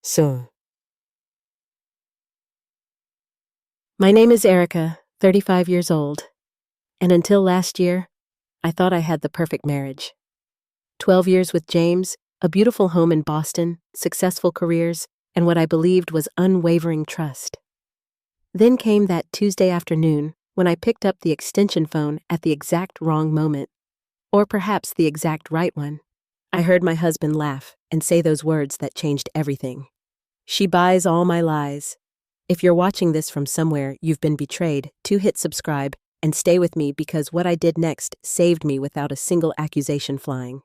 So, my name is Erica, 35 years old, and until last year, I thought I had the perfect marriage. 12 years with James, a beautiful home in Boston, successful careers, and what I believed was unwavering trust. Then came that Tuesday afternoon when I picked up the extension phone at the exact wrong moment, or perhaps the exact right one. I heard my husband laugh and say those words that changed everything. She buys all my lies. If you're watching this from somewhere you've been betrayed, hit subscribe and stay with me because what I did next saved me without a single accusation flying.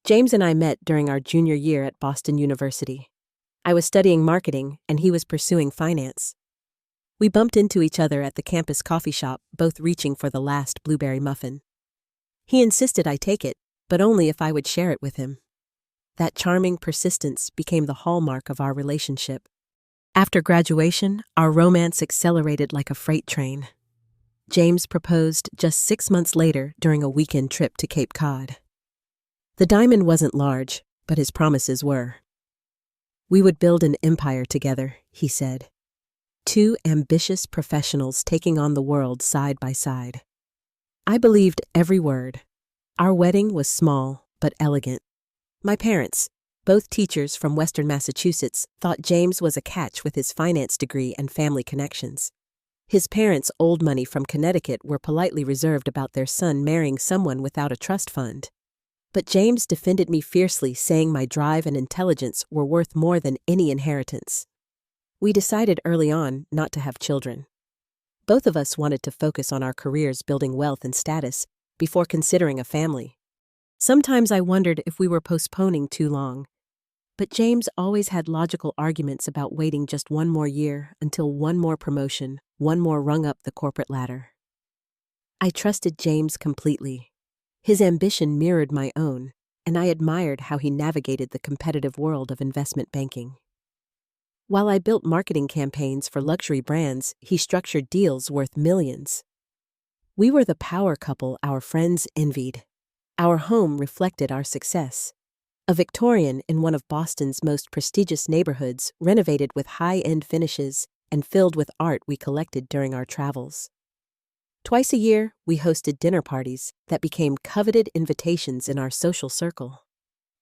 James and I met during our junior year at Boston University. I was studying marketing and he was pursuing finance. We bumped into each other at the campus coffee shop, both reaching for the last blueberry muffin. He insisted I take it, but only if I would share it with him. That charming persistence became the hallmark of our relationship. After graduation, our romance accelerated like a freight train. James proposed just 6 months later during a weekend trip to Cape Cod. The diamond wasn't large, but his promises were. We would build an empire together, he said. Two ambitious professionals taking on the world side by side. I believed every word. Our wedding was small but elegant. My parents, both teachers from Western Massachusetts, thought James was a catch with his finance degree and family connections. His parents' old money from Connecticut were politely reserved about their son marrying someone without a trust fund. But James defended me fiercely, saying my drive and intelligence were worth more than any inheritance. We decided early on not to have children. Both of us wanted to focus on our careers building wealth and status before considering a family. Sometimes I wondered if we were postponing too long. But James always had logical arguments about waiting just one more year until one more promotion, one more rung up the corporate ladder. I trusted James completely. His ambition mirrored my own, and I admired how he navigated the competitive world of investment banking. While I built marketing campaigns for luxury brands, he structured deals worth millions. We were the power couple our friends envied. Our home reflected our success. A Victorian in one of Boston's most prestigious neighborhoods, renovated with high-end finishes and filled with art we collected during our travels. Twice a year, we hosted dinner parties that became coveted invitations in our social circle.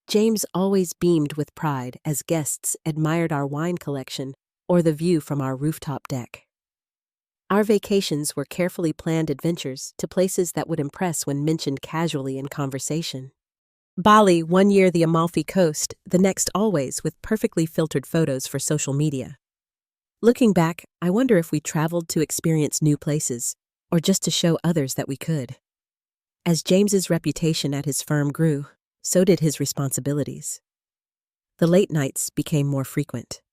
James always beamed with pride as guests admired our wine collection or the view from our rooftop deck. Our vacations were carefully planned adventures to places that would impress when mentioned casually in conversation. Bali, one year the Amalfi Coast, the next always with perfectly filtered photos for social media. Looking back, I wonder if we traveled to experience new places, or just to show others that we could. As James's reputation at his firm grew, so did his responsibilities. The late nights became more frequent.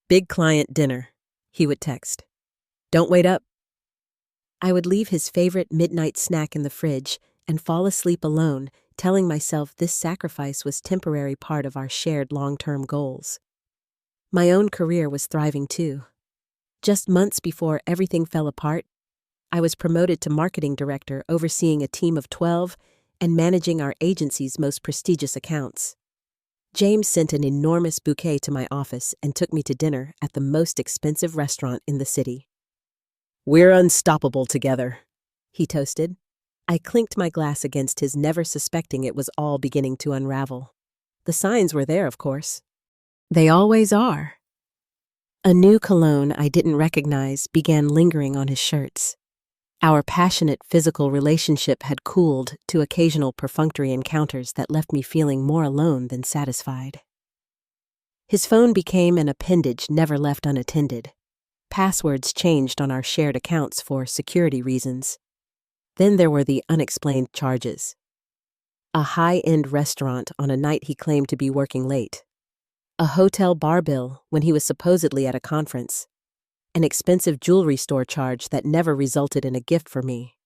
"Big client dinner," he would text. "Don't wait up." I would leave his favorite midnight snack in the fridge and fall asleep alone, telling myself this sacrifice was temporary part of our shared long-term goals. My own career was thriving too. Just months before everything fell apart, I was promoted to marketing director, overseeing a team of 12 and managing our agency's most prestigious accounts. James sent an enormous bouquet to my office and took me to dinner at the most expensive restaurant in the city. "We're unstoppable together," he toasted. I clinked my glass against his, never suspecting it was all beginning to unravel. The signs were there, of course. They always are. A new cologne I didn't recognize began lingering on his shirts. Our passionate physical relationship had cooled to occasional perfunctory encounters that left me feeling more alone than satisfied. His phone became an appendage never left unattended. Passwords changed on our shared accounts for security reasons. Then there were the unexplained charges. A high-end restaurant on a night he claimed to be working late. A hotel bar bill when he was supposedly at a conference. An expensive jewelry store charge that never resulted in a gift for me.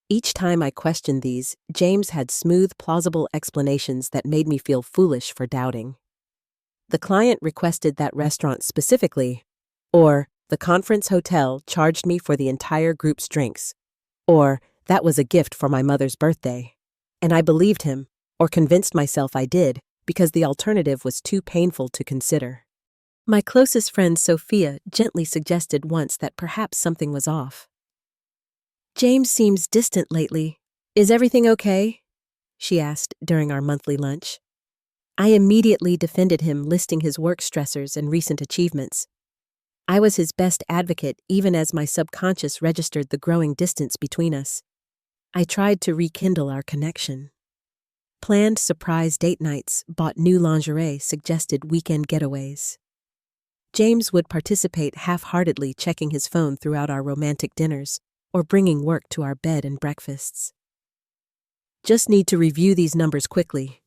Each time I questioned these, James had smooth, plausible explanations that made me feel foolish for doubting. The client requested that restaurant specifically, or the conference hotel charged me for the entire group's drinks, or that was a gift for my mother's birthday. And I believed him, or convinced myself I did, because the alternative was too painful to consider. My closest friend Sophia gently suggested once that perhaps something was off. James seems distant lately. Is everything okay? She asked during our monthly lunch. I immediately defended him, listing his work stressors and recent achievements. I was his best advocate, even as my subconscious registered the growing distance between us. I tried to rekindle our connection. Planned surprise date nights, bought new lingerie, suggested weekend getaways. James would participate half-heartedly, checking his phone throughout our romantic dinners or bringing work to our bed and breakfasts. Just need to review these numbers quickly,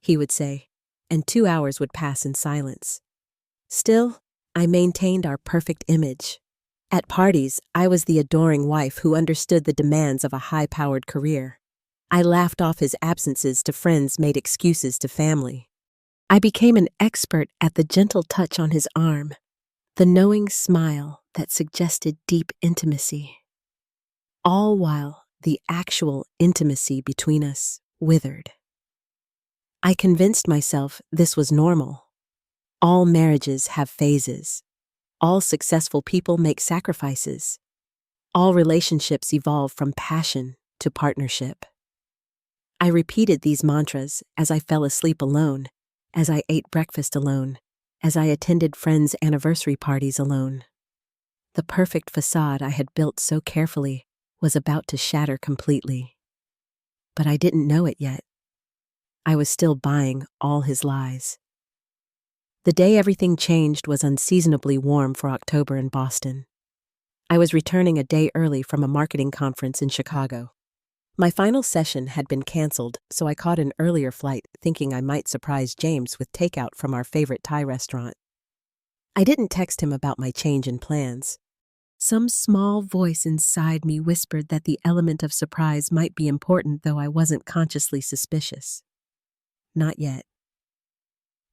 he would say, and 2 hours would pass in silence. Still, I maintained our perfect image. At parties, I was the adoring wife who understood the demands of a high-powered career. I laughed off his absences to friends, made excuses to family. I became an expert at the gentle touch on his arm, the knowing smile that suggested deep intimacy. All while the actual intimacy between us withered. I convinced myself this was normal. All marriages have phases. All successful people make sacrifices. All relationships evolve from passion to partnership. I repeated these mantras as I fell asleep alone, as I ate breakfast alone, as I attended friends' anniversary parties alone. The perfect facade I had built so carefully was about to shatter completely. But I didn't know it yet. I was still buying all his lies. The day everything changed was unseasonably warm for October in Boston. I was returning a day early from a marketing conference in Chicago. My final session had been canceled, so I caught an earlier flight, thinking I might surprise James with takeout from our favorite Thai restaurant. I didn't text him about my change in plans. Some small voice inside me whispered that the element of surprise might be important, though I wasn't consciously suspicious. Not yet.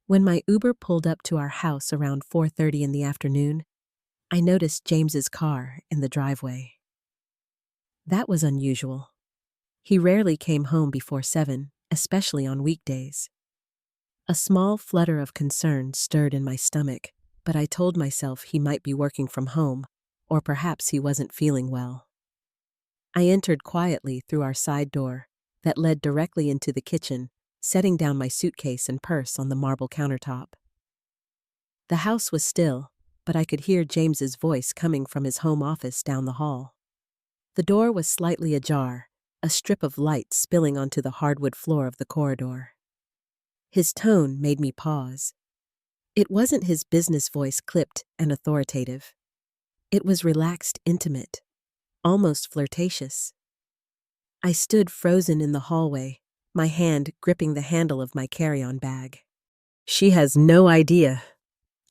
When my Uber pulled up to our house around 4:30 in the afternoon, I noticed James's car in the driveway. That was unusual. He rarely came home before 7, especially on weekdays. A small flutter of concern stirred in my stomach, but I told myself he might be working from home, or perhaps he wasn't feeling well. I entered quietly through our side door that led directly into the kitchen, setting down my suitcase and purse on the marble countertop. The house was still, but I could hear James's voice coming from his home office down the hall. The door was slightly ajar, a strip of light spilling onto the hardwood floor of the corridor. His tone made me pause. It wasn't his business voice, clipped and authoritative. It was relaxed, intimate, almost flirtatious. I stood frozen in the hallway, my hand gripping the handle of my carry-on bag. "She has no idea,"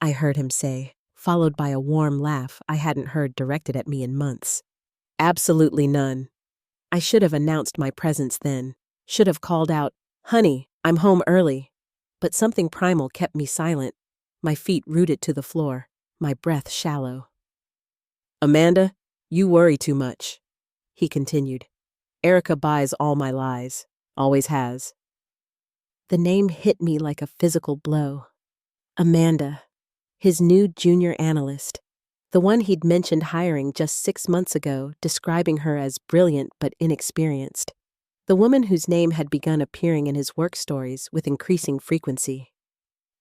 I heard him say, followed by a warm laugh I hadn't heard directed at me in months. "Absolutely none." I should have announced my presence then, should have called out, "Honey, I'm home early." But something primal kept me silent, my feet rooted to the floor, my breath shallow. "Amanda, you worry too much," he continued. "Erica buys all my lies, always has." The name hit me like a physical blow. Amanda, his new junior analyst, the one he'd mentioned hiring just 6 months ago, describing her as brilliant but inexperienced. The woman whose name had begun appearing in his work stories with increasing frequency.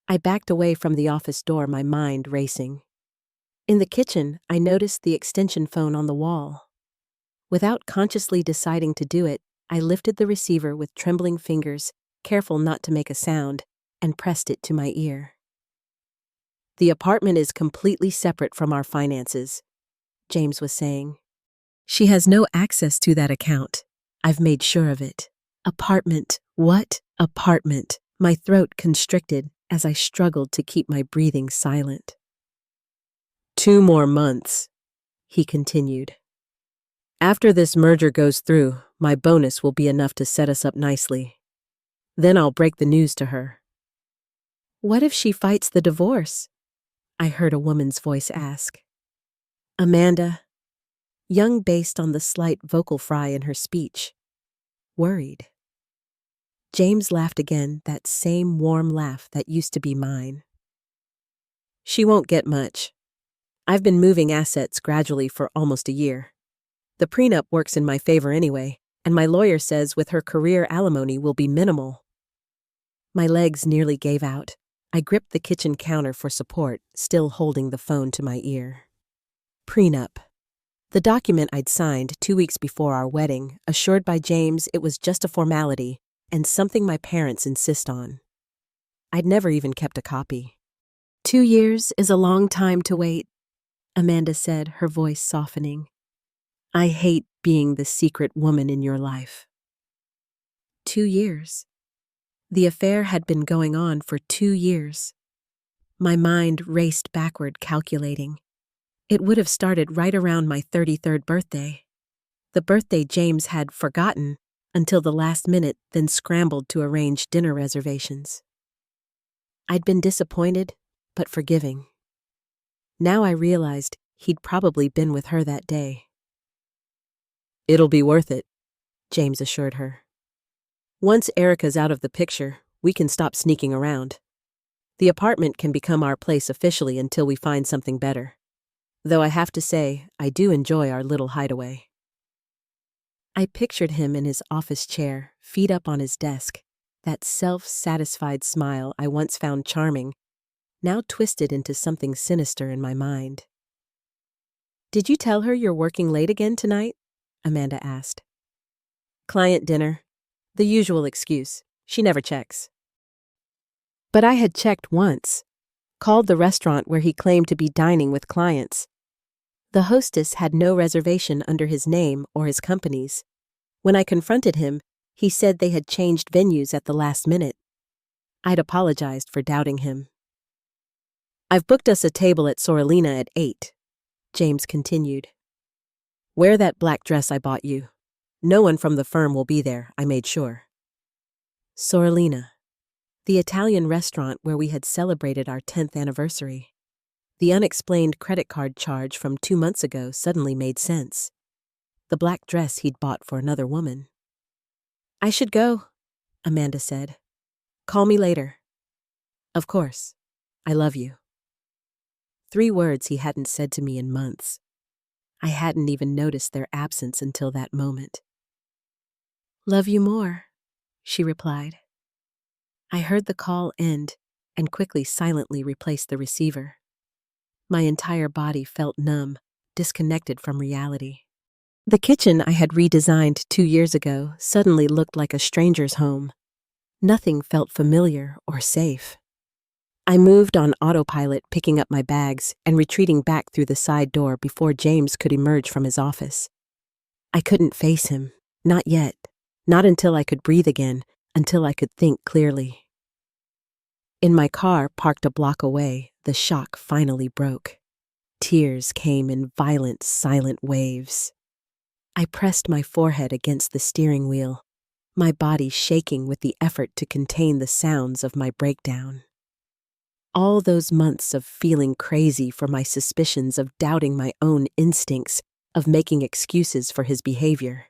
I backed away from the office door, my mind racing. In the kitchen, I noticed the extension phone on the wall. Without consciously deciding to do it, I lifted the receiver with trembling fingers, careful not to make a sound, and pressed it to my ear. "The apartment is completely separate from our finances," James was saying. "She has no access to that account. I've made sure of it." Apartment? What apartment? My throat constricted as I struggled to keep my breathing silent. "2 more months," he continued. "After this merger goes through, my bonus will be enough to set us up nicely. Then I'll break the news to her." "What if she fights the divorce?" I heard a woman's voice ask. Amanda, young based on the slight vocal fry in her speech, worried. James laughed again, that same warm laugh that used to be mine. She won't get much. I've been moving assets gradually for almost a year. The prenup works in my favor anyway, and my lawyer says with her career alimony will be minimal. My legs nearly gave out. I gripped the kitchen counter for support, still holding the phone to my ear. Prenup. The document I'd signed 2 weeks before our wedding, assured by James it was just a formality and something my parents insist on. I'd never even kept a copy. 2 years is a long time to wait, Amanda said, her voice softening. I hate being the secret woman in your life. 2 years. The affair had been going on for 2 years. My mind raced backward, calculating. It would have started right around my 33rd birthday. The birthday James had forgotten until the last minute, then scrambled to arrange dinner reservations. I'd been disappointed, but forgiving. Now I realized he'd probably been with her that day. It'll be worth it, James assured her. Once Erica's out of the picture, we can stop sneaking around. The apartment can become our place officially until we find something better. Though I have to say, I do enjoy our little hideaway. I pictured him in his office chair, feet up on his desk, that self-satisfied smile I once found charming, now twisted into something sinister in my mind. Did you tell her you're working late again tonight? Amanda asked. Client dinner. The usual excuse. She never checks. But I had checked once, called the restaurant where he claimed to be dining with clients. The hostess had no reservation under his name or his company's. When I confronted him, he said they had changed venues at the last minute. I'd apologized for doubting him. I've booked us a table at Sorelina at 8, James continued. Wear that black dress I bought you. No one from the firm will be there, I made sure. Sorelina, the Italian restaurant where we had celebrated our 10th anniversary. The unexplained credit card charge from 2 months ago suddenly made sense. The black dress he'd bought for another woman. I should go, Amanda said. Call me later. Of course. I love you. 3 words he hadn't said to me in months. I hadn't even noticed their absence until that moment. Love you more, she replied. I heard the call end and quickly silently replaced the receiver. My entire body felt numb, disconnected from reality. The kitchen I had redesigned 2 years ago suddenly looked like a stranger's home. Nothing felt familiar or safe. I moved on autopilot, picking up my bags and retreating back through the side door before James could emerge from his office. I couldn't face him, not yet, not until I could breathe again, until I could think clearly. In my car, parked a block away, the shock finally broke. Tears came in violent, silent waves. I pressed my forehead against the steering wheel, my body shaking with the effort to contain the sounds of my breakdown. All those months of feeling crazy for my suspicions, of doubting my own instincts, of making excuses for his behavior.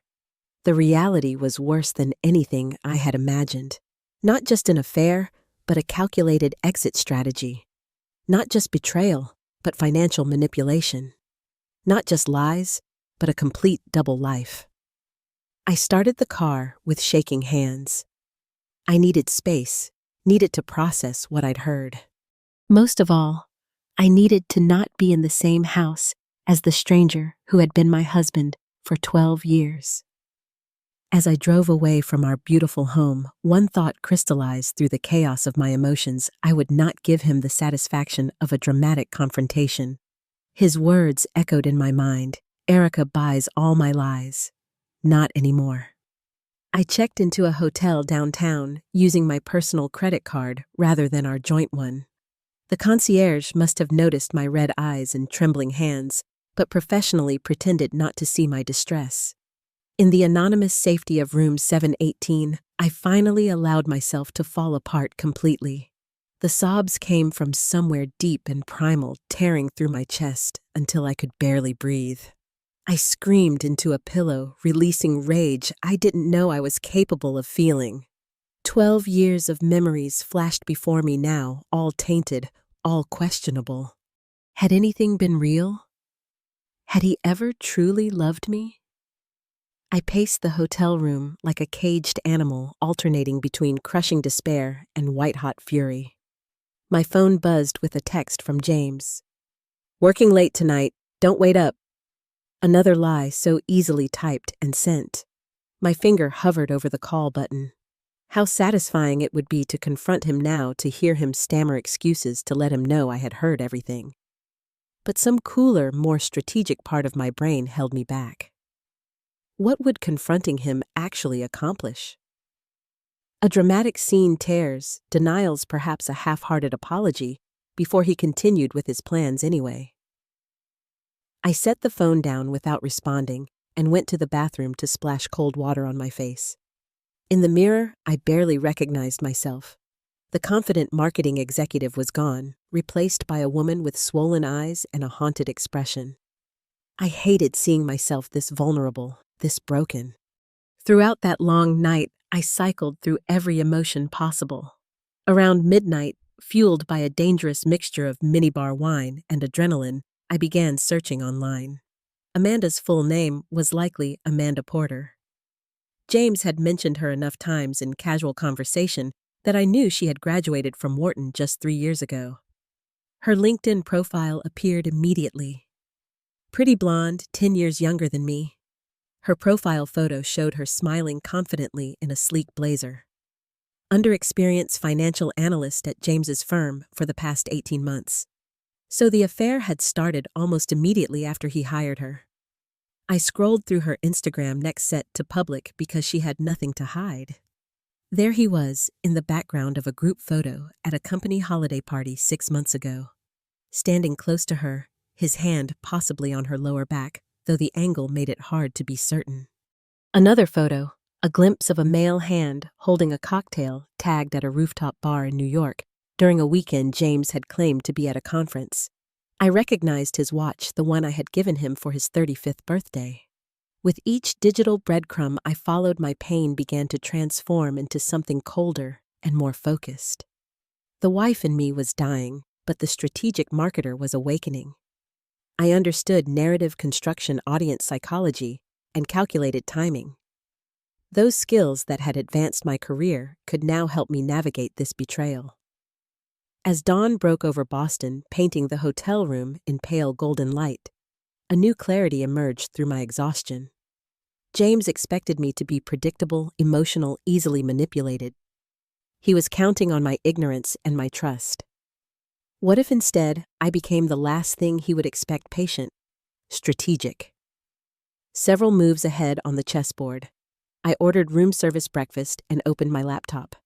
The reality was worse than anything I had imagined. Not just an affair, but a calculated exit strategy. Not just betrayal, but financial manipulation. Not just lies, but a complete double life. I started the car with shaking hands. I needed space, needed to process what I'd heard. Most of all, I needed to not be in the same house as the stranger who had been my husband for 12 years. As I drove away from our beautiful home, one thought crystallized through the chaos of my emotions. I would not give him the satisfaction of a dramatic confrontation. His words echoed in my mind. Erica buys all my lies. Not anymore. I checked into a hotel downtown using my personal credit card rather than our joint one. The concierge must have noticed my red eyes and trembling hands, but professionally pretended not to see my distress. In the anonymous safety of room 718, I finally allowed myself to fall apart completely. The sobs came from somewhere deep and primal, tearing through my chest until I could barely breathe. I screamed into a pillow, releasing rage I didn't know I was capable of feeling. 12 years of memories flashed before me now, all tainted, all questionable. Had anything been real? Had he ever truly loved me? I paced the hotel room like a caged animal, alternating between crushing despair and white-hot fury. My phone buzzed with a text from James. "Working late tonight, don't wait up." Another lie so easily typed and sent. My finger hovered over the call button. How satisfying it would be to confront him now, to hear him stammer excuses to let him know I had heard everything. But some cooler, more strategic part of my brain held me back. What would confronting him actually accomplish? A dramatic scene tears, denials, perhaps a half-hearted apology, before he continued with his plans anyway. I set the phone down without responding and went to the bathroom to splash cold water on my face. In the mirror, I barely recognized myself. The confident marketing executive was gone, replaced by a woman with swollen eyes and a haunted expression. I hated seeing myself this vulnerable, this broken. Throughout that long night, I cycled through every emotion possible. Around midnight, fueled by a dangerous mixture of minibar wine and adrenaline, I began searching online. Amanda's full name was likely Amanda Porter. James had mentioned her enough times in casual conversation that I knew she had graduated from Wharton just 3 years ago. Her LinkedIn profile appeared immediately. Pretty blonde, 10 years younger than me. Her profile photo showed her smiling confidently in a sleek blazer. Underexperienced financial analyst at James's firm for the past 18 months. So the affair had started almost immediately after he hired her. I scrolled through her Instagram next set to public because she had nothing to hide. There he was, in the background of a group photo at a company holiday party 6 months ago. Standing close to her, his hand possibly on her lower back, though the angle made it hard to be certain. Another photo, a glimpse of a male hand holding a cocktail tagged at a rooftop bar in New York during a weekend James had claimed to be at a conference. I recognized his watch, the one I had given him for his 35th birthday. With each digital breadcrumb I followed, my pain began to transform into something colder and more focused. The wife in me was dying, but the strategic marketer was awakening. I understood narrative construction, audience psychology, and calculated timing. Those skills that had advanced my career could now help me navigate this betrayal. As dawn broke over Boston, painting the hotel room in pale golden light, a new clarity emerged through my exhaustion. James expected me to be predictable, emotional, easily manipulated. He was counting on my ignorance and my trust. What if instead I became the last thing he would expect? Patient, strategic. Several moves ahead on the chessboard, I ordered room service breakfast and opened my laptop.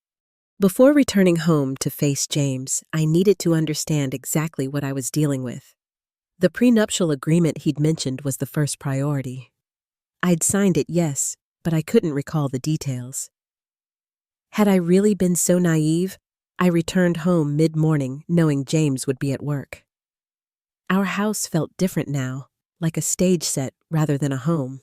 Before returning home to face James, I needed to understand exactly what I was dealing with. The prenuptial agreement he'd mentioned was the first priority. I'd signed it, yes, but I couldn't recall the details. Had I really been so naive? I returned home mid-morning, knowing James would be at work. Our house felt different now, like a stage set rather than a home.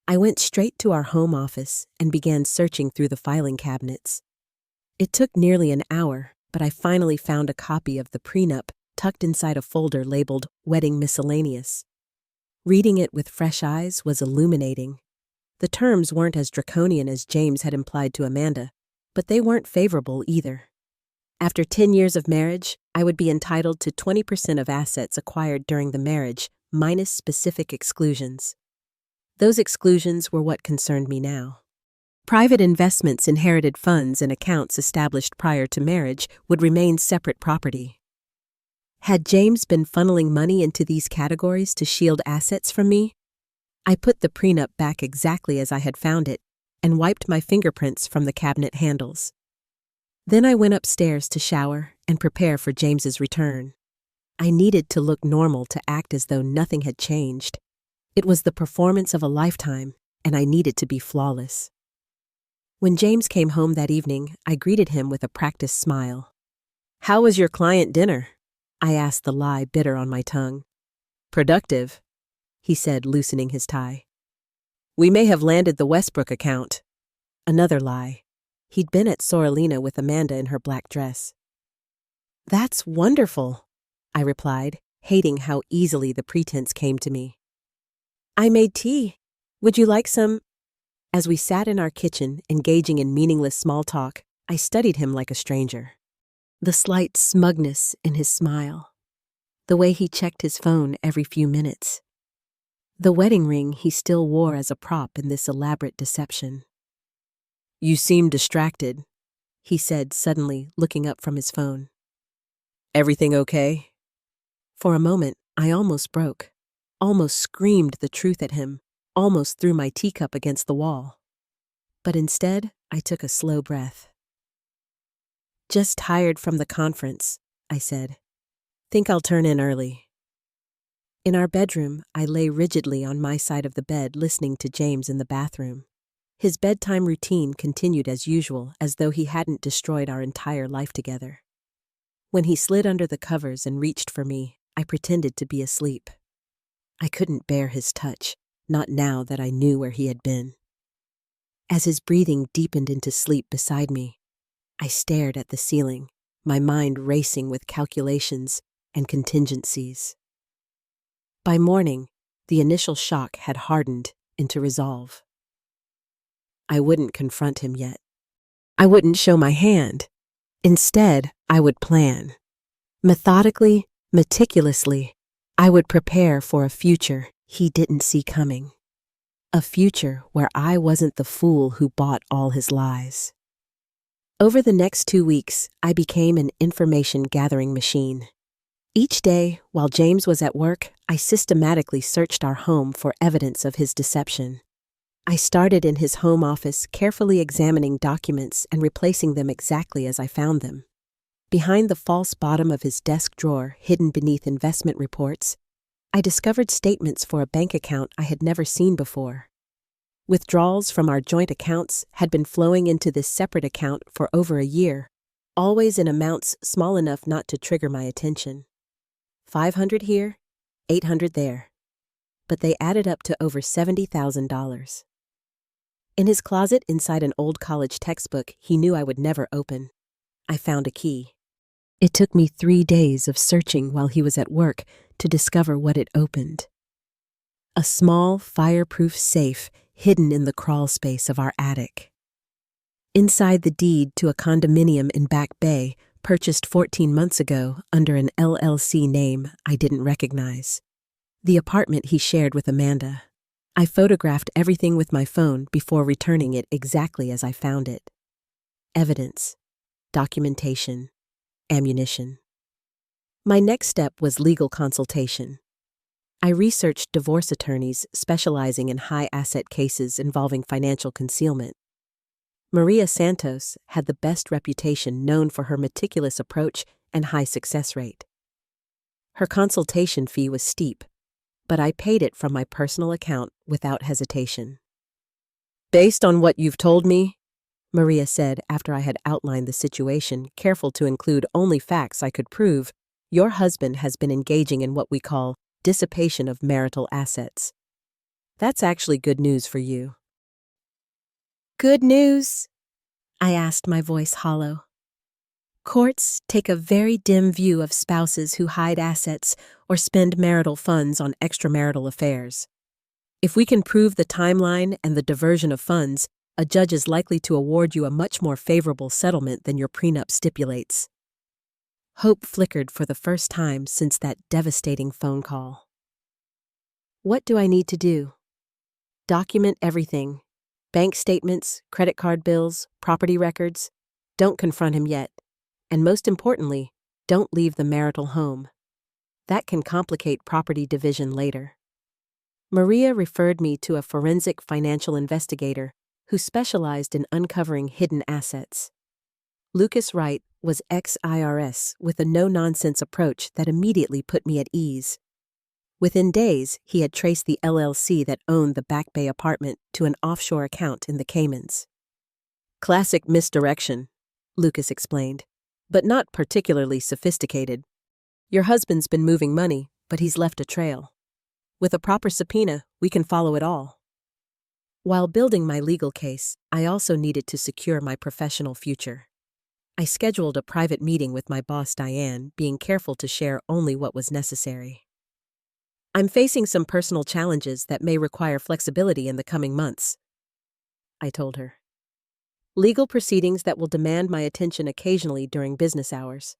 I went straight to our home office and began searching through the filing cabinets. It took nearly an hour, but I finally found a copy of the prenup tucked inside a folder labeled Wedding Miscellaneous. Reading it with fresh eyes was illuminating. The terms weren't as draconian as James had implied to Amanda, but they weren't favorable either. After 10 years of marriage, I would be entitled to 20% of assets acquired during the marriage, minus specific exclusions. Those exclusions were what concerned me now. Private investments, inherited funds, and accounts established prior to marriage would remain separate property. Had James been funneling money into these categories to shield assets from me? I put the prenup back exactly as I had found it and wiped my fingerprints from the cabinet handles. Then I went upstairs to shower and prepare for James's return. I needed to look normal, to act as though nothing had changed. It was the performance of a lifetime, and I needed to be flawless. When James came home that evening, I greeted him with a practiced smile. "How was your client dinner?" I asked, the lie bitter on my tongue. "Productive," he said, loosening his tie. "We may have landed the Westbrook account." Another lie. He'd been at Sorellina with Amanda in her black dress. That's wonderful, I replied, hating how easily the pretense came to me. I made tea. Would you like some? As we sat in our kitchen, engaging in meaningless small talk, I studied him like a stranger. The slight smugness in his smile. The way he checked his phone every few minutes. The wedding ring he still wore as a prop in this elaborate deception. You seem distracted, he said suddenly, looking up from his phone. Everything okay? For a moment, I almost broke, almost screamed the truth at him, almost threw my teacup against the wall. But instead, I took a slow breath. Just tired from the conference, I said. Think I'll turn in early. In our bedroom, I lay rigidly on my side of the bed listening to James in the bathroom. His bedtime routine continued as usual, as though he hadn't destroyed our entire life together. When he slid under the covers and reached for me, I pretended to be asleep. I couldn't bear his touch, not now that I knew where he had been. As his breathing deepened into sleep beside me, I stared at the ceiling, my mind racing with calculations and contingencies. By morning, the initial shock had hardened into resolve. I wouldn't confront him yet. I wouldn't show my hand. Instead, I would plan. Methodically, meticulously, I would prepare for a future he didn't see coming. A future where I wasn't the fool who bought all his lies. Over the next 2 weeks, I became an information-gathering machine. Each day, while James was at work, I systematically searched our home for evidence of his deception. I started in his home office, carefully examining documents and replacing them exactly as I found them. Behind the false bottom of his desk drawer, hidden beneath investment reports, I discovered statements for a bank account I had never seen before. Withdrawals from our joint accounts had been flowing into this separate account for over a year, always in amounts small enough not to trigger my attention. 500 here, 800 there. But they added up to over $70,000. In his closet inside an old college textbook he knew I would never open, I found a key. It took me 3 days of searching while he was at work to discover what it opened. A small, fireproof safe hidden in the crawl space of our attic. Inside the deed to a condominium in Back Bay, purchased 14 months ago under an LLC name I didn't recognize. The apartment he shared with Amanda. I photographed everything with my phone before returning it exactly as I found it. Evidence, documentation, ammunition. My next step was legal consultation. I researched divorce attorneys specializing in high-asset cases involving financial concealment. Maria Santos had the best reputation known for her meticulous approach and high success rate. Her consultation fee was steep, but I paid it from my personal account without hesitation. Based on what you've told me, Maria said after I had outlined the situation, careful to include only facts I could prove, your husband has been engaging in what we call dissipation of marital assets. That's actually good news for you. Good news? I asked, my voice hollow. Courts take a very dim view of spouses who hide assets or spend marital funds on extramarital affairs. If we can prove the timeline and the diversion of funds, a judge is likely to award you a much more favorable settlement than your prenup stipulates. Hope flickered for the first time since that devastating phone call. What do I need to do? Document everything. Bank statements, credit card bills, property records. Don't confront him yet. And most importantly, don't leave the marital home. That can complicate property division later. Maria referred me to a forensic financial investigator who specialized in uncovering hidden assets. Lucas Wright was ex-IRS with a no-nonsense approach that immediately put me at ease. Within days, he had traced the LLC that owned the Back Bay apartment to an offshore account in the Caymans. Classic misdirection, Lucas explained, but not particularly sophisticated. Your husband's been moving money, but he's left a trail. With a proper subpoena, we can follow it all. While building my legal case, I also needed to secure my professional future. I scheduled a private meeting with my boss, Diane, being careful to share only what was necessary. I'm facing some personal challenges that may require flexibility in the coming months, I told her. Legal proceedings that will demand my attention occasionally during business hours.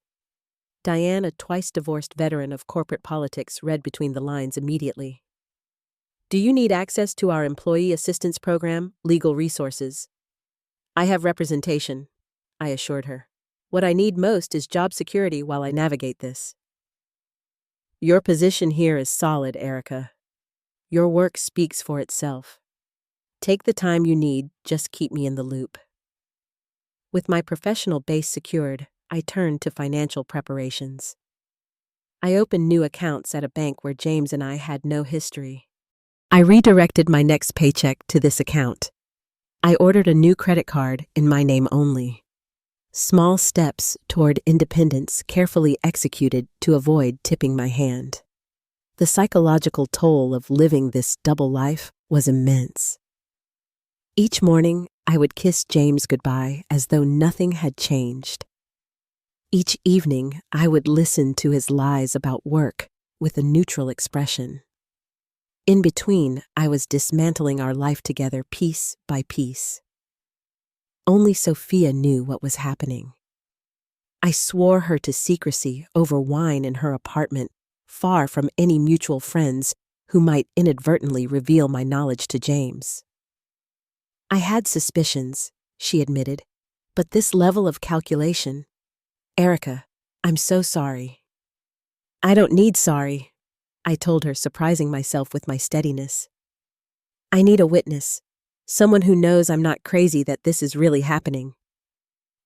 Diane, a twice-divorced veteran of corporate politics, read between the lines immediately. Do you need access to our employee assistance program, legal resources? I have representation, I assured her. What I need most is job security while I navigate this. Your position here is solid, Erica. Your work speaks for itself. Take the time you need, just keep me in the loop. With my professional base secured, I turned to financial preparations. I opened new accounts at a bank where James and I had no history. I redirected my next paycheck to this account. I ordered a new credit card in my name only. Small steps toward independence carefully executed to avoid tipping my hand. The psychological toll of living this double life was immense. Each morning, I would kiss James goodbye as though nothing had changed. Each evening, I would listen to his lies about work with a neutral expression. In between, I was dismantling our life together piece by piece. Only Sophia knew what was happening. I swore her to secrecy over wine in her apartment, far from any mutual friends who might inadvertently reveal my knowledge to James. I had suspicions, she admitted, but this level of calculation— Erica, I'm so sorry. I don't need sorry, I told her, surprising myself with my steadiness. I need a witness, someone who knows I'm not crazy, that this is really happening.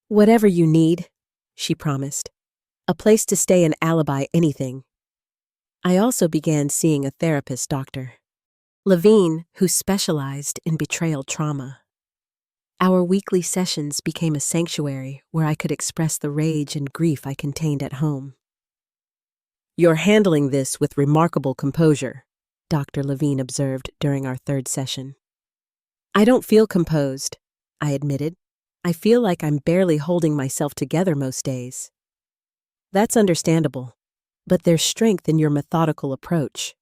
Whatever you need, she promised. A place to stay, an alibi, anything. I also began seeing a therapist, Dr. Levine, who specialized in betrayal trauma. Our weekly sessions became a sanctuary where I could express the rage and grief I contained at home. You're handling this with remarkable composure, Dr. Levine observed during our third session. I don't feel composed, I admitted. I feel like I'm barely holding myself together most days. That's understandable, but there's strength in your methodical approach.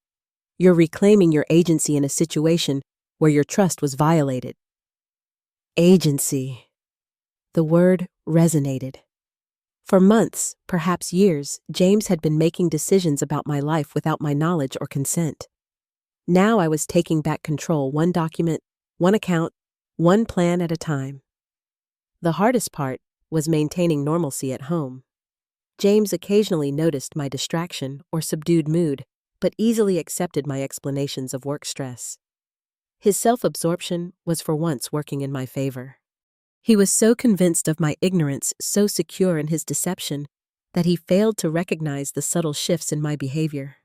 You're reclaiming your agency in a situation where your trust was violated. Agency. The word resonated. For months, perhaps years, James had been making decisions about my life without my knowledge or consent. Now I was taking back control, one document, one account, one plan at a time. The hardest part was maintaining normalcy at home. James occasionally noticed my distraction or subdued mood, but easily accepted my explanations of work stress. His self-absorption was for once working in my favor. He was so convinced of my ignorance, so secure in his deception, that he failed to recognize the subtle shifts in my behavior.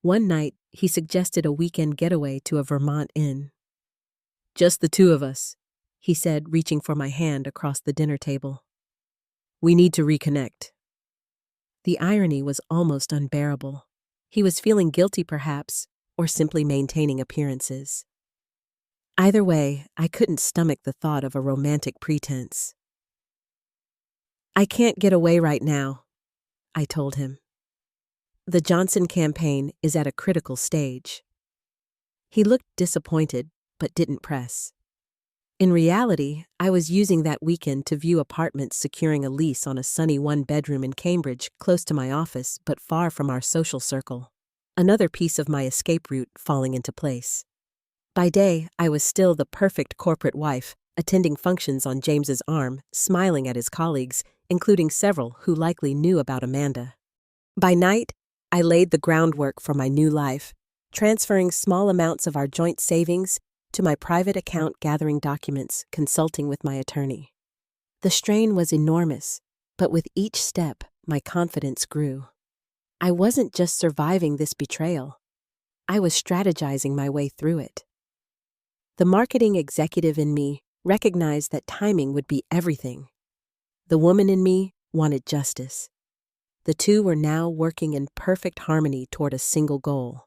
One night, he suggested a weekend getaway to a Vermont inn. Just the two of us, he said, reaching for my hand across the dinner table. We need to reconnect. The irony was almost unbearable. He was feeling guilty, perhaps, or simply maintaining appearances. Either way, I couldn't stomach the thought of a romantic pretense. I can't get away right now, I told him. The Johnson campaign is at a critical stage. He looked disappointed, but didn't press. In reality, I was using that weekend to view apartments, securing a lease on a sunny one-bedroom in Cambridge, close to my office but far from our social circle. Another piece of my escape route falling into place. By day, I was still the perfect corporate wife, attending functions on James's arm, smiling at his colleagues, including several who likely knew about Amanda. By night, I laid the groundwork for my new life, transferring small amounts of our joint savings to my private account, gathering documents, consulting with my attorney. The strain was enormous, but with each step, my confidence grew. I wasn't just surviving this betrayal. I was strategizing my way through it. The marketing executive in me recognized that timing would be everything. The woman in me wanted justice. The two were now working in perfect harmony toward a single goal.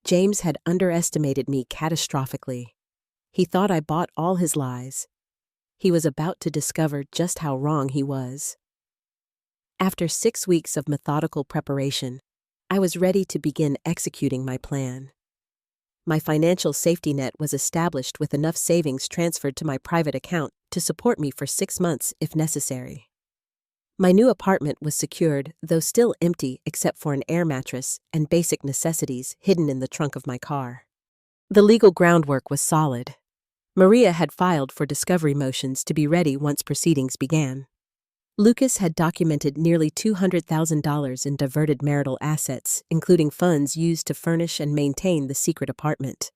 James had underestimated me catastrophically. He thought I bought all his lies. He was about to discover just how wrong he was. After 6 weeks of methodical preparation, I was ready to begin executing my plan. My financial safety net was established with enough savings transferred to my private account to support me for 6 months if necessary. My new apartment was secured, though still empty except for an air mattress and basic necessities hidden in the trunk of my car. The legal groundwork was solid. Maria had filed for discovery motions to be ready once proceedings began. Lucas had documented nearly $200,000 in diverted marital assets, including funds used to furnish and maintain the secret apartment.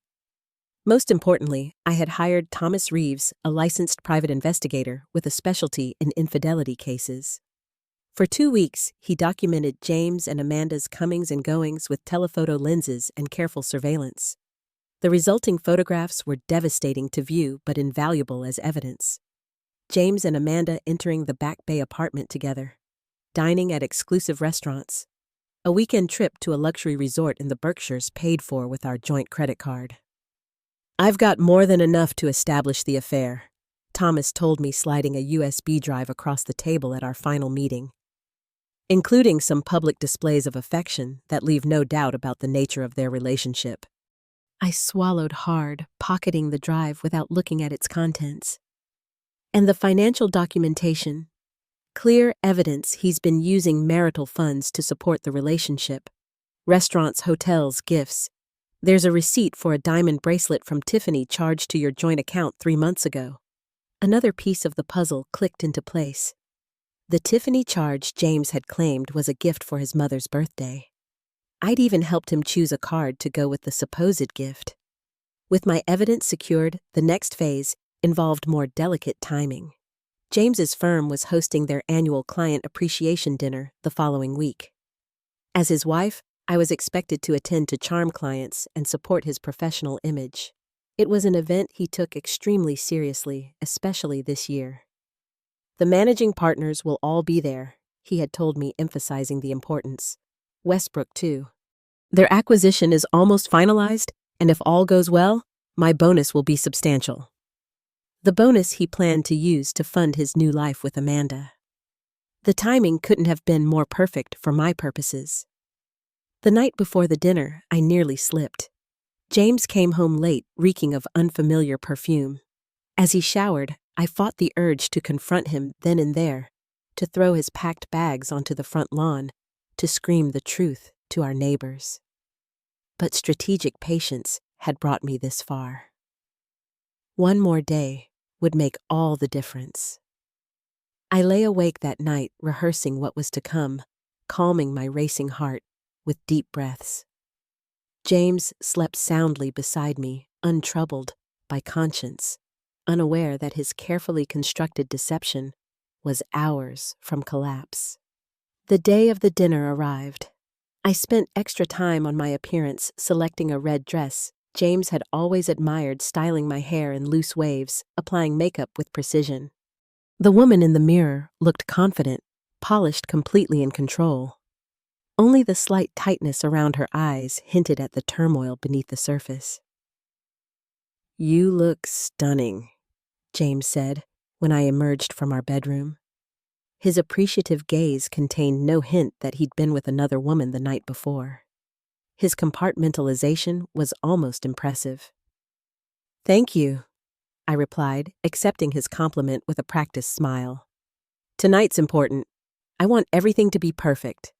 Most importantly, I had hired Thomas Reeves, a licensed private investigator with a specialty in infidelity cases. For 2 weeks, he documented James and Amanda's comings and goings with telephoto lenses and careful surveillance. The resulting photographs were devastating to view but invaluable as evidence. James and Amanda entering the Back Bay apartment together, dining at exclusive restaurants, a weekend trip to a luxury resort in the Berkshires paid for with our joint credit card. "I've got more than enough to establish the affair," Thomas told me, sliding a USB drive across the table at our final meeting, "including some public displays of affection that leave no doubt about the nature of their relationship." I swallowed hard, pocketing the drive without looking at its contents. "And the financial documentation? Clear evidence he's been using marital funds to support the relationship. Restaurants, hotels, gifts. There's a receipt for a diamond bracelet from Tiffany charged to your joint account 3 months ago." Another piece of the puzzle clicked into place. The Tiffany charge James had claimed was a gift for his mother's birthday. I'd even helped him choose a card to go with the supposed gift. With my evidence secured, the next phase involved more delicate timing. James's firm was hosting their annual client appreciation dinner the following week. As his wife, I was expected to attend to charm clients and support his professional image. It was an event he took extremely seriously, especially this year. "The managing partners will all be there," he had told me, emphasizing the importance. "Westbrook, too. Their acquisition is almost finalized, and if all goes well, my bonus will be substantial." The bonus he planned to use to fund his new life with Amanda. The timing couldn't have been more perfect for my purposes. The night before the dinner, I nearly slipped. James came home late, reeking of unfamiliar perfume. As he showered, I fought the urge to confront him then and there, to throw his packed bags onto the front lawn, to scream the truth to our neighbors. But strategic patience had brought me this far. One more day would make all the difference. I lay awake that night rehearsing what was to come, calming my racing heart with deep breaths. James slept soundly beside me, untroubled by conscience, unaware that his carefully constructed deception was hours from collapse. The day of the dinner arrived. I spent extra time on my appearance, selecting a red dress. James had always admired styling my hair in loose waves, applying makeup with precision. The woman in the mirror looked confident, polished, completely in control. Only the slight tightness around her eyes hinted at the turmoil beneath the surface. "You look stunning," James said when I emerged from our bedroom. His appreciative gaze contained no hint that he'd been with another woman the night before. His compartmentalization was almost impressive. "Thank you," I replied, accepting his compliment with a practiced smile. "Tonight's important. I want everything to be perfect."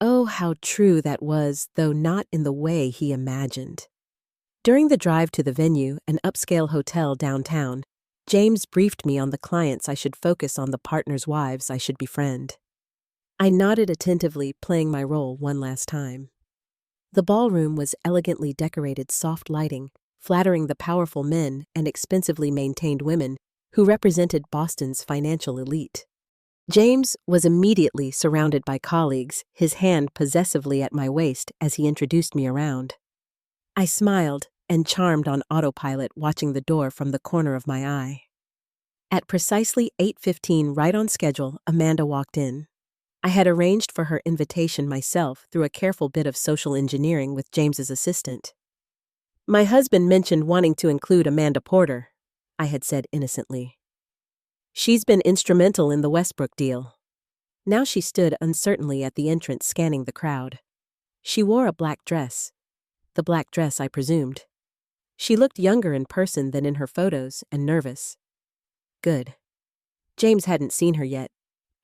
Oh, how true that was, though not in the way he imagined. During the drive to the venue, an upscale hotel downtown, James briefed me on the clients I should focus on, the partners' wives I should befriend. I nodded attentively, playing my role one last time. The ballroom was elegantly decorated, soft lighting, flattering the powerful men and expensively maintained women who represented Boston's financial elite. James was immediately surrounded by colleagues, his hand possessively at my waist as he introduced me around. I smiled and charmed on autopilot, watching the door from the corner of my eye. At precisely 8:15, right on schedule, Amanda walked in. I had arranged for her invitation myself through a careful bit of social engineering with James's assistant. "My husband mentioned wanting to include Amanda Porter," I had said innocently. "She's been instrumental in the Westbrook deal." Now she stood uncertainly at the entrance scanning the crowd. She wore a black dress. The black dress I presumed. She looked younger in person than in her photos and nervous. Good. James hadn't seen her yet.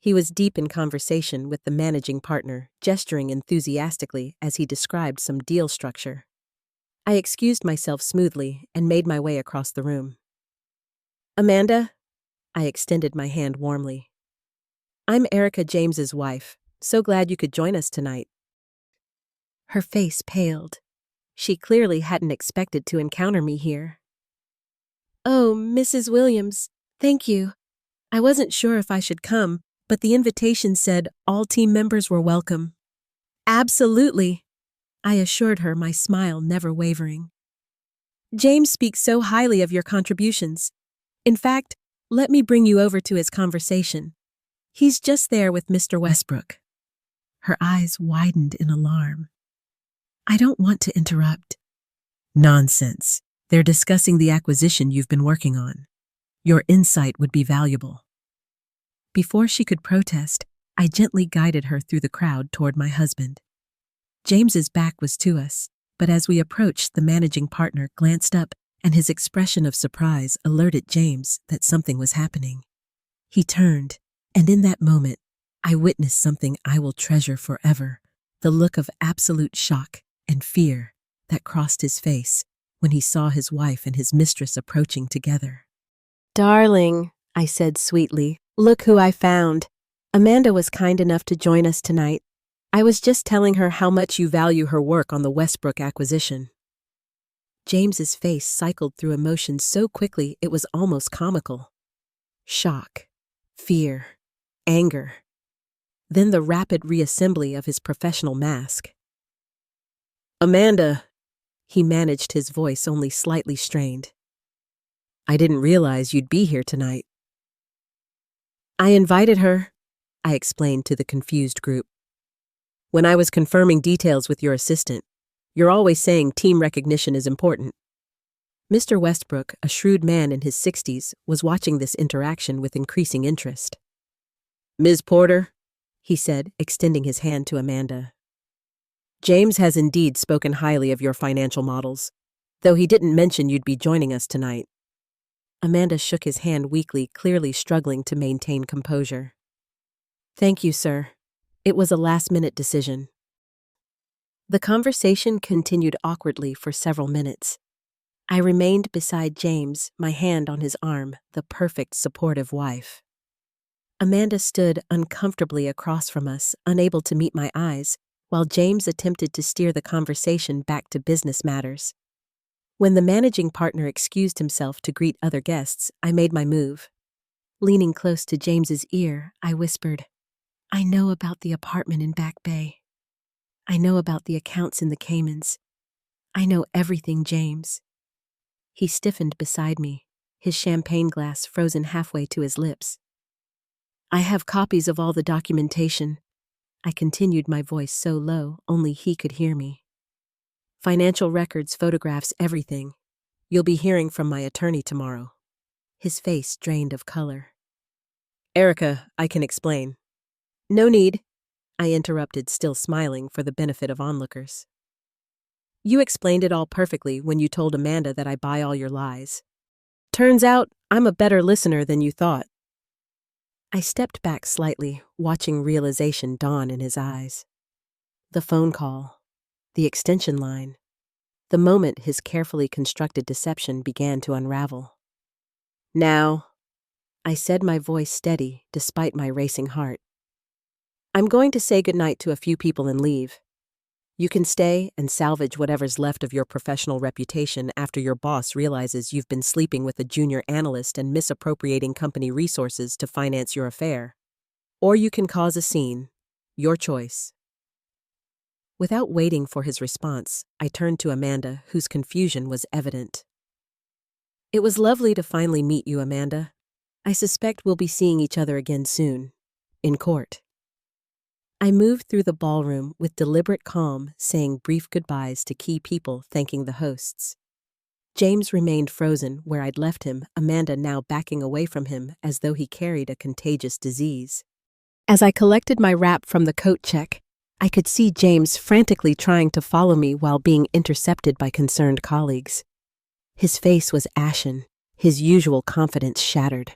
He was deep in conversation with the managing partner, gesturing enthusiastically as he described some deal structure. I excused myself smoothly and made my way across the room. Amanda? I extended my hand warmly. I'm Erica James's wife. So glad you could join us tonight. Her face paled. She clearly hadn't expected to encounter me here. Oh, Mrs. Williams, thank you. I wasn't sure if I should come, but the invitation said all team members were welcome. Absolutely, I assured her, my smile never wavering. James speaks so highly of your contributions. In fact, let me bring you over to his conversation. He's just there with Mr. Westbrook. Her eyes widened in alarm. I don't want to interrupt. Nonsense. They're discussing the acquisition you've been working on. Your insight would be valuable. Before she could protest, I gently guided her through the crowd toward my husband. James's back was to us, but as we approached, the managing partner glanced up, and his expression of surprise alerted James that something was happening. He turned, and in that moment, I witnessed something I will treasure forever, the look of absolute shock and fear that crossed his face when he saw his wife and his mistress approaching together. Darling, I said sweetly, look who I found. Amanda was kind enough to join us tonight. I was just telling her how much you value her work on the Westbrook acquisition. James's face cycled through emotions so quickly it was almost comical. Shock, fear, anger. Then the rapid reassembly of his professional mask. Amanda, he managed, his voice only slightly strained. I didn't realize you'd be here tonight. I invited her, I explained to the confused group. When I was confirming details with your assistant, you're always saying team recognition is important. Mr. Westbrook, a shrewd man in his 60s, was watching this interaction with increasing interest. Ms. Porter, he said, extending his hand to Amanda. James has indeed spoken highly of your financial models, though he didn't mention you'd be joining us tonight. Amanda shook his hand weakly, clearly struggling to maintain composure. Thank you, sir. It was a last-minute decision. The conversation continued awkwardly for several minutes. I remained beside James, my hand on his arm, the perfect supportive wife. Amanda stood uncomfortably across from us, unable to meet my eyes, while James attempted to steer the conversation back to business matters. When the managing partner excused himself to greet other guests, I made my move. Leaning close to James's ear, I whispered, I know about the apartment in Back Bay. I know about the accounts in the Caymans. I know everything, James. He stiffened beside me, his champagne glass frozen halfway to his lips. I have copies of all the documentation. I continued, my voice so low only he could hear me. Financial records, photographs, everything. You'll be hearing from my attorney tomorrow. His face drained of color. Erica, I can explain. No need, I interrupted, still smiling for the benefit of onlookers. You explained it all perfectly when you told Amanda that I buy all your lies. Turns out I'm a better listener than you thought. I stepped back slightly, watching realization dawn in his eyes. The phone call, the extension line, the moment his carefully constructed deception began to unravel. Now, I said, my voice steady despite my racing heart. I'm going to say goodnight to a few people and leave. You can stay and salvage whatever's left of your professional reputation after your boss realizes you've been sleeping with a junior analyst and misappropriating company resources to finance your affair. Or you can cause a scene. Your choice. Without waiting for his response, I turned to Amanda, whose confusion was evident. It was lovely to finally meet you, Amanda. I suspect we'll be seeing each other again soon. In court. I moved through the ballroom with deliberate calm, saying brief goodbyes to key people, thanking the hosts. James remained frozen where I'd left him, Amanda now backing away from him as though he carried a contagious disease. As I collected my wrap from the coat check, I could see James frantically trying to follow me while being intercepted by concerned colleagues. His face was ashen, his usual confidence shattered.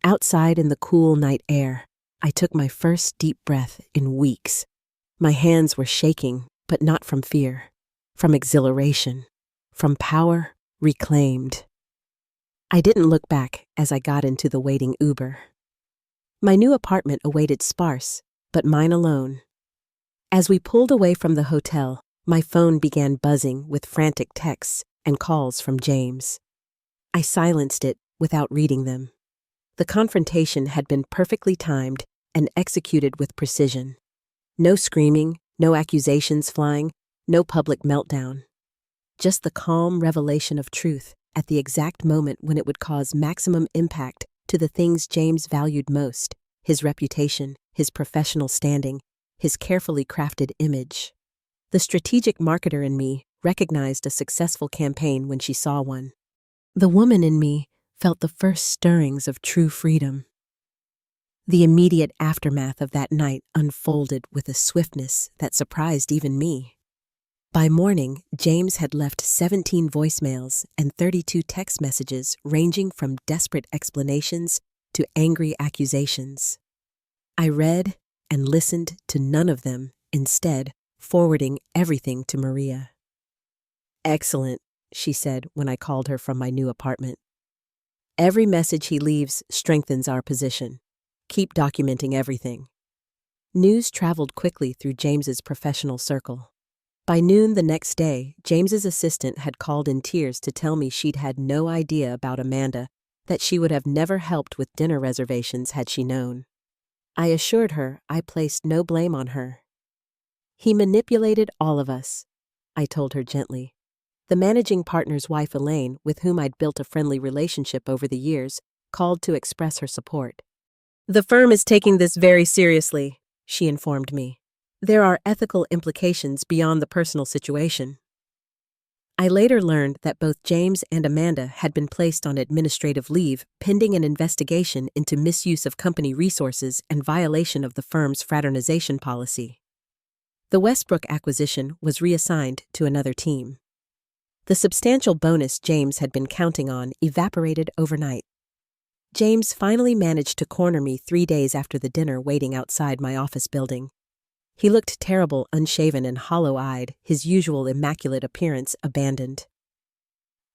Outside in the cool night air, I took my first deep breath in weeks. My hands were shaking, but not from fear, from exhilaration, from power reclaimed. I didn't look back as I got into the waiting Uber. My new apartment awaited sparse, but mine alone. As we pulled away from the hotel, my phone began buzzing with frantic texts and calls from James. I silenced it without reading them. The confrontation had been perfectly timed and executed with precision. No screaming, no accusations flying, no public meltdown. Just the calm revelation of truth at the exact moment when it would cause maximum impact to the things James valued most: his reputation, his professional standing, his carefully crafted image. The strategic marketer in me recognized a successful campaign when she saw one. The woman in me felt the first stirrings of true freedom. The immediate aftermath of that night unfolded with a swiftness that surprised even me. By morning, James had left 17 voicemails and 32 text messages ranging from desperate explanations to angry accusations. I read and listened to none of them, instead forwarding everything to Maria. "Excellent," she said when I called her from my new apartment. "Every message he leaves strengthens our position. Keep documenting everything." News traveled quickly through James's professional circle. By noon the next day, James's assistant had called in tears to tell me she'd had no idea about Amanda, that she would have never helped with dinner reservations had she known. I assured her I placed no blame on her. "He manipulated all of us," I told her gently. The managing partner's wife, Elaine, with whom I'd built a friendly relationship over the years, called to express her support. "The firm is taking this very seriously," she informed me. "There are ethical implications beyond the personal situation." I later learned that both James and Amanda had been placed on administrative leave pending an investigation into misuse of company resources and violation of the firm's fraternization policy. The Westbrook acquisition was reassigned to another team. The substantial bonus James had been counting on evaporated overnight. James finally managed to corner me 3 days after the dinner waiting outside my office building. He looked terrible, unshaven and hollow-eyed, his usual immaculate appearance abandoned.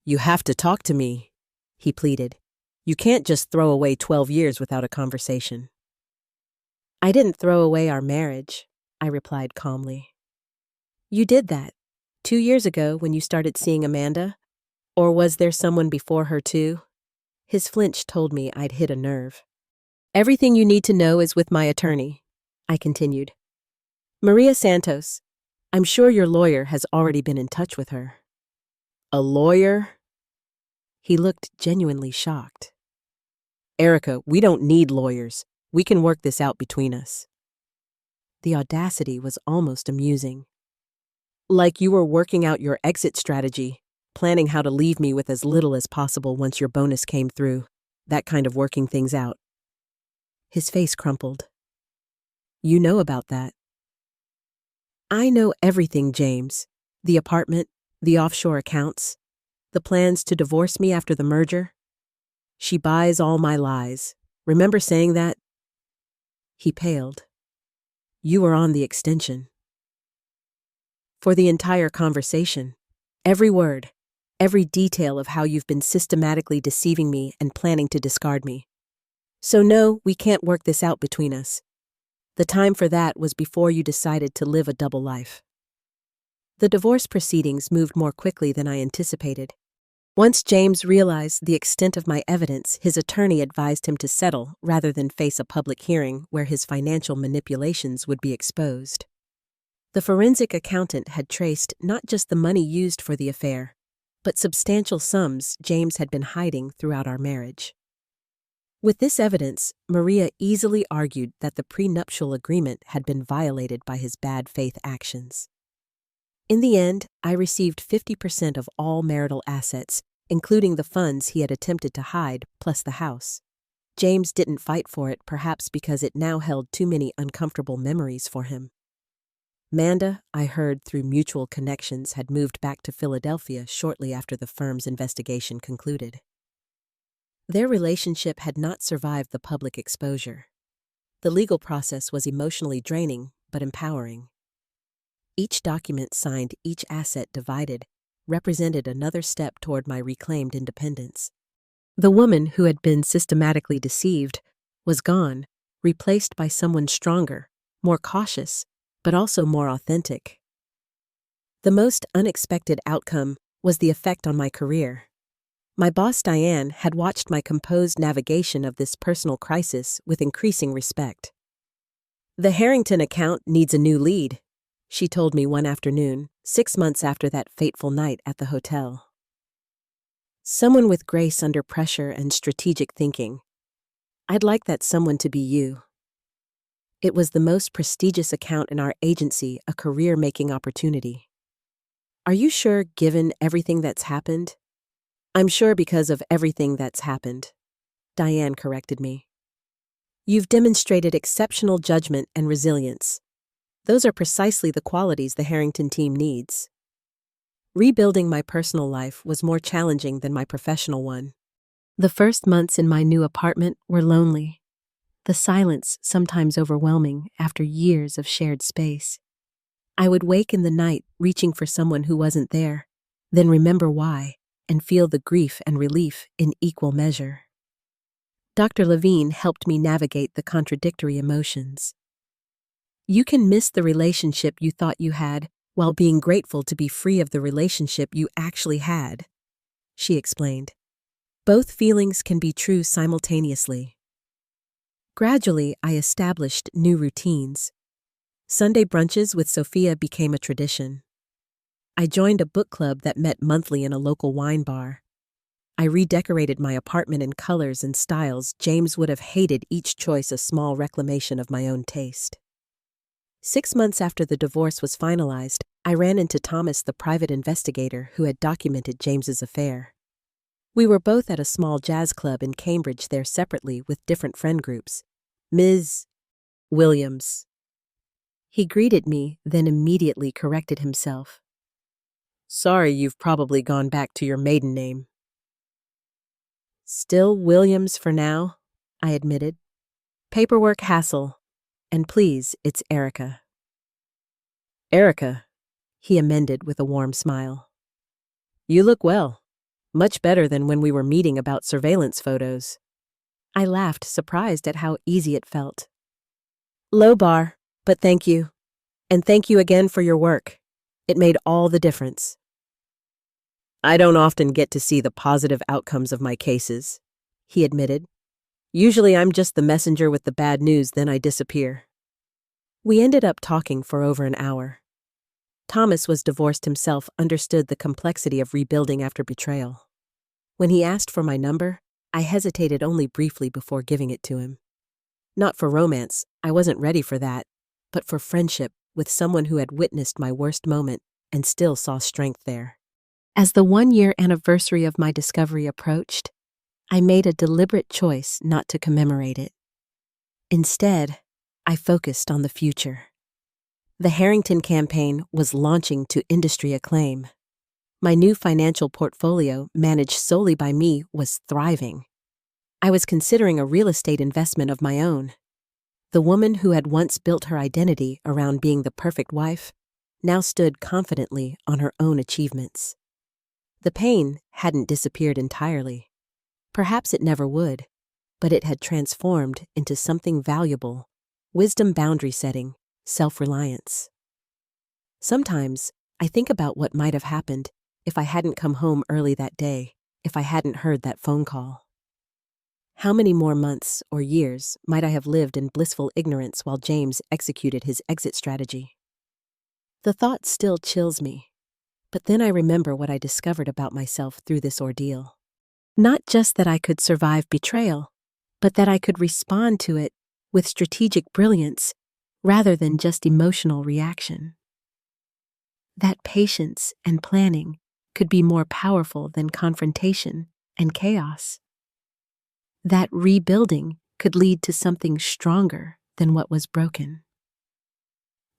"You have to talk to me," he pleaded. "You can't just throw away 12 years without a conversation." "I didn't throw away our marriage," I replied calmly. "You did that 2 years ago when you started seeing Amanda? Or was there someone before her too?" His flinch told me I'd hit a nerve. "Everything you need to know is with my attorney," I continued. "Maria Santos. I'm sure your lawyer has already been in touch with her." "A lawyer?" He looked genuinely shocked. "Erica, we don't need lawyers. We can work this out between us." The audacity was almost amusing. "Like you were working out your exit strategy, planning how to leave me with as little as possible once your bonus came through. That kind of working things out." His face crumpled. "You know about that." "I know everything, James. The apartment, the offshore accounts, the plans to divorce me after the merger. She buys all my lies. Remember saying that?" He paled. "You were on the extension." "For the entire conversation. Every word, every detail of how you've been systematically deceiving me and planning to discard me. So no, we can't work this out between us. The time for that was before you decided to live a double life." The divorce proceedings moved more quickly than I anticipated. Once James realized the extent of my evidence, his attorney advised him to settle rather than face a public hearing where his financial manipulations would be exposed. The forensic accountant had traced not just the money used for the affair, but substantial sums James had been hiding throughout our marriage. With this evidence, Maria easily argued that the prenuptial agreement had been violated by his bad faith actions. In the end, I received 50% of all marital assets, including the funds he had attempted to hide, plus the house. James didn't fight for it, perhaps because it now held too many uncomfortable memories for him. Manda, I heard through mutual connections, had moved back to Philadelphia shortly after the firm's investigation concluded. Their relationship had not survived the public exposure. The legal process was emotionally draining, but empowering. Each document signed, each asset divided, represented another step toward my reclaimed independence. The woman who had been systematically deceived was gone, replaced by someone stronger, more cautious, but also more authentic. The most unexpected outcome was the effect on my career. My boss, Diane, had watched my composed navigation of this personal crisis with increasing respect. "The Harrington account needs a new lead," she told me one afternoon, 6 months after that fateful night at the hotel. "Someone with grace under pressure and strategic thinking. I'd like that someone to be you." It was the most prestigious account in our agency, a career-making opportunity. "Are you sure, given everything that's happened?" "I'm sure because of everything that's happened," Diane corrected me. "You've demonstrated exceptional judgment and resilience. Those are precisely the qualities the Harrington team needs." Rebuilding my personal life was more challenging than my professional one. The first months in my new apartment were lonely, the silence sometimes overwhelming after years of shared space. I would wake in the night reaching for someone who wasn't there, then remember why, and feel the grief and relief in equal measure. Dr. Levine helped me navigate the contradictory emotions. You can miss the relationship you thought you had while being grateful to be free of the relationship you actually had, she explained. Both feelings can be true simultaneously. Gradually, I established new routines. Sunday brunches with Sophia became a tradition. I joined a book club that met monthly in a local wine bar. I redecorated my apartment in colors and styles James would have hated, each choice a small reclamation of my own taste. 6 months after the divorce was finalized, I ran into Thomas, the private investigator who had documented James's affair. We were both at a small jazz club in Cambridge, there separately with different friend groups. "Ms. Williams." He greeted me, then immediately corrected himself. "Sorry, you've probably gone back to your maiden name." "Still Williams for now," I admitted. "Paperwork hassle. And please, it's Erica." "Erica," he amended with a warm smile. "You look well. Much better than when we were meeting about surveillance photos." I laughed, surprised at how easy it felt. "Low bar, but thank you. And thank you again for your work. It made all the difference." "I don't often get to see the positive outcomes of my cases," he admitted. "Usually I'm just the messenger with the bad news, then I disappear." We ended up talking for over an hour. Thomas was divorced himself, understood the complexity of rebuilding after betrayal. When he asked for my number, I hesitated only briefly before giving it to him. Not for romance, I wasn't ready for that, but for friendship with someone who had witnessed my worst moment and still saw strength there. As the 1-year anniversary of my discovery approached, I made a deliberate choice not to commemorate it. Instead, I focused on the future. The Harrington campaign was launching to industry acclaim. My new financial portfolio, managed solely by me, was thriving. I was considering a real estate investment of my own. The woman who had once built her identity around being the perfect wife now stood confidently on her own achievements. The pain hadn't disappeared entirely. Perhaps it never would, but it had transformed into something valuable: wisdom, boundary setting, self-reliance. Sometimes I think about what might have happened if I hadn't come home early that day, if I hadn't heard that phone call. How many more months or years might I have lived in blissful ignorance while James executed his exit strategy? The thought still chills me, but then I remember what I discovered about myself through this ordeal. Not just that I could survive betrayal, but that I could respond to it with strategic brilliance rather than just emotional reaction. That patience and planning could be more powerful than confrontation and chaos. that rebuilding could lead to something stronger than what was broken.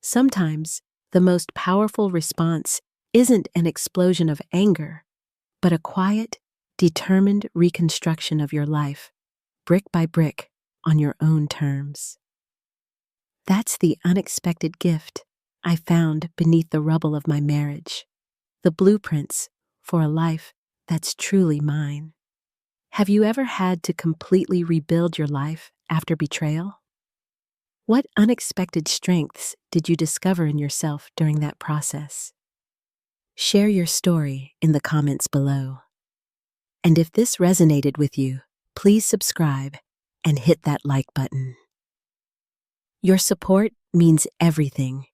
Sometimes, the most powerful response isn't an explosion of anger, but a quiet, determined reconstruction of your life, brick by brick, on your own terms. That's the unexpected gift I found beneath the rubble of my marriage, the blueprints for a life that's truly mine. Have you ever had to completely rebuild your life after betrayal? What unexpected strengths did you discover in yourself during that process? Share your story in the comments below. And if this resonated with you, please subscribe and hit that like button. Your support means everything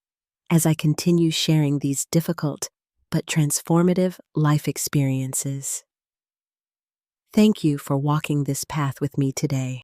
as I continue sharing these difficult but transformative life experiences. Thank you for walking this path with me today.